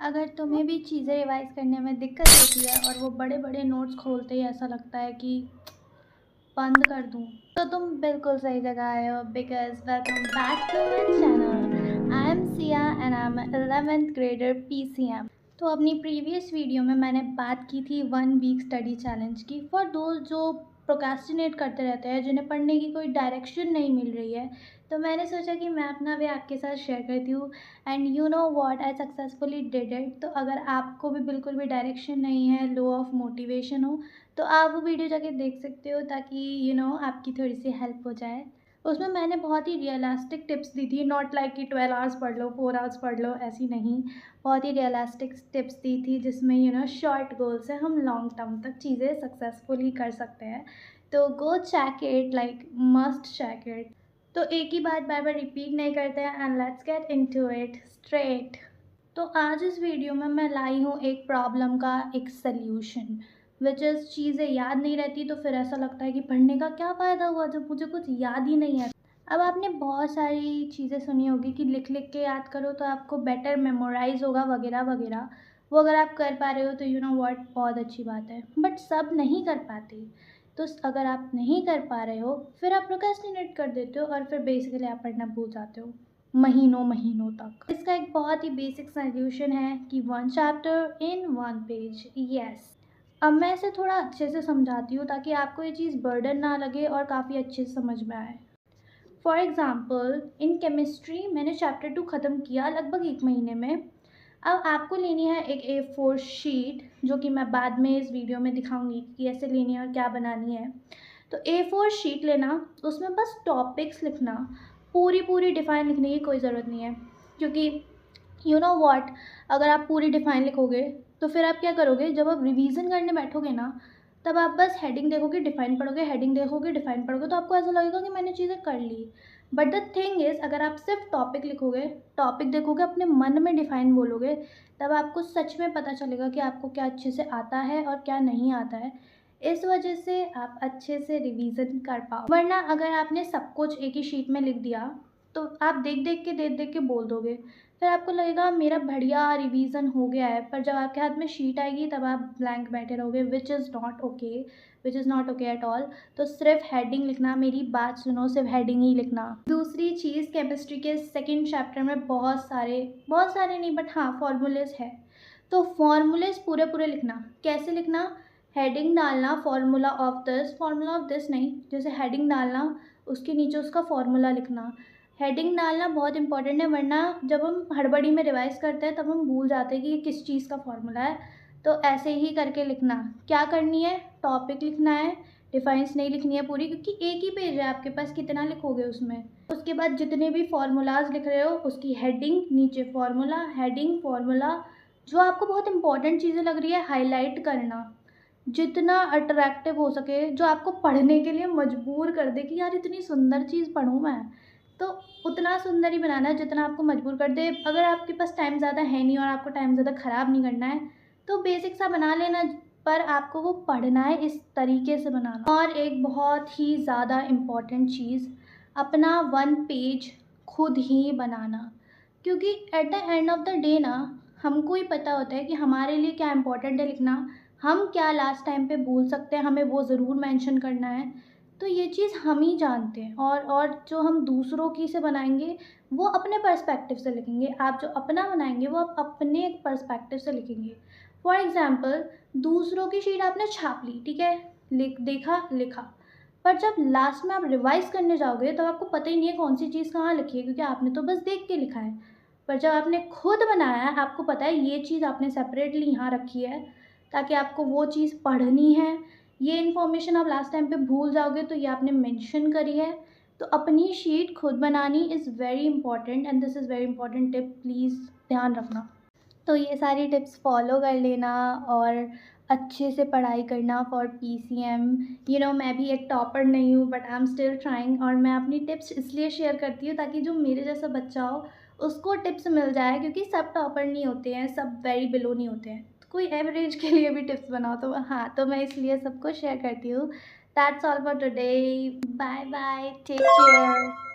अगर तुम्हें भी चीज़ें रिवाइज़ करने में दिक्कत होती है और वो बड़े-बड़े नोट्स खोलते ही ऐसा लगता है कि बंद कर दूँ, तो तुम बिल्कुल सही जगह आए हो because welcome back to my channel. I am Siya and I am 11th grader PCM. तो अपनी प्रीवियस वीडियो में मैंने बात की थी 1 वीक स्टडी चैलेंज की फॉर दोज़ जो प्रोक्रेस्टिनेट करते रहते हैं, जिन्हें पढ़ने की कोई डायरेक्शन नहीं मिल रही है। तो मैंने सोचा कि मैं अपना भी आपके साथ शेयर करती हूँ and you know what, I successfully did it. तो अगर आपको भी बिल्कुल भी डायरेक्शन नहीं है, लो ऑफ मोटिवेशन हो, तो आप वो वीडियो जाके देख सकते हो ताकि आपकी थोड़ी सी हेल्प हो जाए। उसमें मैंने बहुत ही रियलिस्टिक टिप्स दी थी, नॉट लाइक कि 12 आवर्स पढ़ लो, 4 आवर्स पढ़ लो, ऐसी नहीं। बहुत ही रियलिस्टिक टिप्स दी थी जिसमें शॉर्ट गोल से हम लॉन्ग टर्म तक चीज़ें सक्सेसफुली कर सकते हैं। तो go check it, like must check it. तो एक ही बात बार बार रिपीट नहीं करते हैं and let's get into it straight. तो आज इस वीडियो में मैं लाई हूँ एक प्रॉब्लम का एक सल्यूशन, विच इज़ चीज़ें याद नहीं रहती तो फिर ऐसा लगता है कि पढ़ने का क्या फ़ायदा हुआ जब मुझे कुछ याद ही नहीं है। अब आपने बहुत सारी चीज़ें सुनी होगी कि लिख लिख के याद करो तो आपको बेटर मेमोराइज होगा वगैरह वगैरह। वो अगर आप कर पा रहे हो तो यू नो व्हाट, बहुत अच्छी बात है, बट सब नहीं कर पाते। तो अगर आप नहीं कर पा रहे हो फिर आप प्रोक्रेस्टिनेट कर देते हो और फिर बेसिकली आप पढ़ना भूल जाते हो महीनों महीनों तक। इसका एक बहुत ही बेसिक सॉल्यूशन है कि 1 चैप्टर इन 1 पेज। यस, अब मैं इसे थोड़ा अच्छे से समझाती हूँ ताकि आपको ये चीज़ बर्डन ना लगे और काफ़ी अच्छे से समझ में आए। फॉर एग्ज़ाम्पल, इन केमिस्ट्री मैंने चैप्टर 2 ख़त्म किया लगभग 1 महीने में। अब आपको लेनी है एक A4 शीट, जो कि मैं बाद में इस वीडियो में दिखाऊंगी कि कैसे लेनी है और क्या बनानी है। तो A4 शीट लेना, उसमें बस टॉपिक्स लिखना, पूरी डिफ़ाइन लिखने की कोई ज़रूरत नहीं है, क्योंकि यू नो व्हाट, अगर आप पूरी डिफ़ाइन लिखोगे तो फिर आप क्या करोगे, जब आप रिवीजन करने बैठोगे ना, तब आप बस हेडिंग देखोगे, डिफ़ाइन पढ़ोगे, हेडिंग देखोगे, डिफ़ाइन पढ़ोगे, तो आपको ऐसा लगेगा कि मैंने चीज़ें कर ली। बट द थिंग इज़, अगर आप सिर्फ टॉपिक लिखोगे, टॉपिक देखोगे, अपने मन में डिफ़ाइन बोलोगे, तब आपको सच में पता चलेगा कि आपको क्या अच्छे से आता है और क्या नहीं आता है। इस वजह से आप अच्छे से रिवीजन कर पाओ। वरना अगर आपने सब कुछ एक ही शीट में लिख दिया तो आप देख देख के बोल दोगे, फिर आपको लगेगा मेरा बढ़िया रिवीजन हो गया है, पर जब आपके हाथ में शीट आएगी तब आप ब्लैंक बैठे रहोगे, which is not okay, which is not okay at all. तो सिर्फ हेडिंग लिखना, मेरी बात सुनो, सिर्फ हेडिंग ही लिखना। दूसरी चीज़, केमिस्ट्री के सेकेंड चैप्टर में बहुत सारे नहीं बट हाँ फॉर्मूलेस है। तो फॉर्मूलेस पूरे पूरे लिखना। कैसे लिखना, हेडिंग डालना फार्मूला ऑफ दिस नहीं, जैसे हेडिंग डालना, उसके नीचे उसका फार्मूला लिखना। हेडिंग डालना बहुत इंपॉर्टेंट है, वरना जब हम हड़बड़ी में रिवाइज करते हैं तब हम भूल जाते हैं कि ये किस चीज़ का फॉर्मूला है। तो ऐसे ही करके लिखना। क्या करनी है, टॉपिक लिखना है, डिफाइंस नहीं लिखनी है पूरी, क्योंकि एक ही पेज है आपके पास, कितना लिखोगे उसमें। उसके बाद जितने भी फार्मूलाज लिख रहे हो उसकी हेडिंग, नीचे फार्मूला, हेडिंग, फार्मूला। जो आपको बहुत इंपॉर्टेंट चीज़ें लग रही है हाईलाइट करना, जितना अट्रैक्टिव हो सके, जो आपको पढ़ने के लिए मजबूर कर दे कि यार इतनी सुंदर चीज़ पढ़ूँ मैं, तो उतना सुंदर ही बनाना है जितना आपको मजबूर कर दे। अगर आपके पास टाइम ज़्यादा है नहीं और आपको टाइम ज़्यादा ख़राब नहीं करना है तो बेसिक सा बना लेना, पर आपको वो पढ़ना है, इस तरीके से बनाना। और एक बहुत ही ज़्यादा इम्पॉर्टेंट चीज़, अपना 1 पेज खुद ही बनाना, क्योंकि at the end of the day ना, हमको ही पता होता है कि हमारे लिए क्या इम्पोर्टेंट है लिखना, हम क्या लास्ट टाइम पे भूल सकते हैं, हमें वो ज़रूर मेंशन करना है। तो ये चीज़ हम ही जानते हैं, और जो हम दूसरों की से बनाएंगे वो अपने पर्सपेक्टिव से लिखेंगे। आप जो अपना बनाएंगे वो आप अपने पर्सपेक्टिव से लिखेंगे। फॉर एग्ज़ाम्पल, दूसरों की शीट आपने छाप ली, ठीक है, देखा, लिखा, पर जब लास्ट में आप रिवाइज करने जाओगे तो आपको पता ही नहीं है कौन सी चीज़ कहाँ लिखी है, क्योंकि आपने तो बस देख के लिखा है। पर जब आपने खुद बनाया है, आपको पता है ये चीज़ आपने सेपरेटली यहाँ रखी है ताकि आपको वो चीज़ पढ़नी है। ये इन्फॉर्मेशन आप लास्ट टाइम पे भूल जाओगे तो ये आपने मेंशन करी है। तो अपनी शीट खुद बनानी is very important and this is very important tip, please ध्यान रखना। तो ये सारी टिप्स फॉलो कर लेना और अच्छे से पढ़ाई करना फॉर पीसीएम। मैं भी एक टॉपर नहीं हूँ but I am still trying, और मैं अपनी टिप्स इसलिए शेयर करती हूँ ताकि जो मेरे जैसा बच्चा हो उसको टिप्स मिल जाए, क्योंकि सब टॉपर नहीं होते हैं, सब वेरी बिलो नहीं होते हैं, तो कोई एवरेज के लिए भी टिप्स बनाओ। तो हाँ, तो मैं इसलिए सबको शेयर करती हूँ। That's all for today, bye bye, take care.